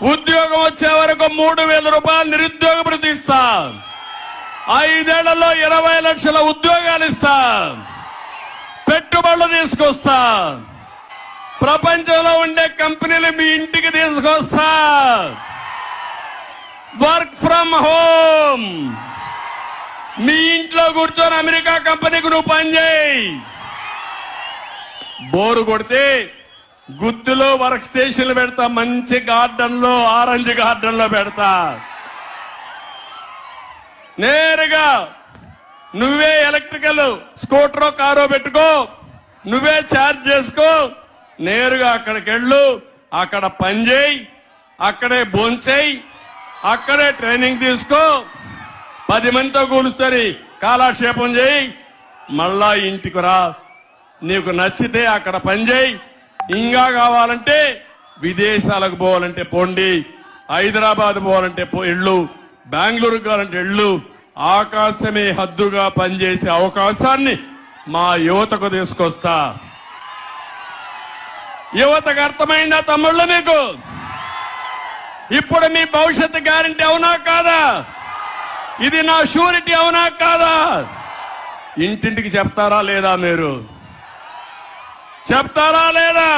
ఉద్యోగం వచ్చే వరకు 3,000 రూపాయలు నిరుద్యోగ భృతి ఇస్తా. 5 ఏళ్లలో 20 లక్షల ఉద్యోగాలు ఇస్తా. పెట్టుబడులు తీసుకొస్తా. ప్రపంచంలో ఉండే కంపెనీలు మీ ఇంటికి తీసుకొస్తా. Work from home. మీ ఇంట్లో కూర్చొని అమెరికా కంపెనీకి నువ్వు పనిచేయి. బోరు కొడితే గుత్తులో వర్క్ స్టేషన్లు పెడతా. మంచి గార్డెన్ లో, ఆరెంజ్ గార్డెన్ లో పెడతా. నేరుగా నువ్వే ఎలక్ట్రికల్ స్కూటరో కారో పెట్టుకో, నువ్వే ఛార్జ్ చేసుకో. నేరుగా అక్కడికి వెళ్ళు, అక్కడ పనిచేయి, అక్కడే భోంచేయి, అక్కడే ట్రైనింగ్ తీసుకో. 10 మందితో కూలుస్తుంది, కాలక్షేపం చేయి, మళ్ళా ఇంటికి రా. నీకు నచ్చితే అక్కడ పనిచేయి. ఇంకా కావాలంటే విదేశాలకు పోవాలంటే పోండి, హైదరాబాద్ పోవాలంటే ఇళ్ళు, బెంగళూరు కావాలంటే ఇళ్ళు. ఆకాశమే హద్దుగా పనిచేసే అవకాశాన్ని మా యువతకు తీసుకొస్తా. యువతకు అర్థమైందా తమ్ముళ్ళు మీకు? ఇప్పుడు మీ భవిష్యత్తు గ్యారంటీ అవునా కాదా? ఇది నా షూరిటీ అవునా కాదా? ఇంటింటికి చెప్తారా లేదా? మీరు చెప్తారా లేదా?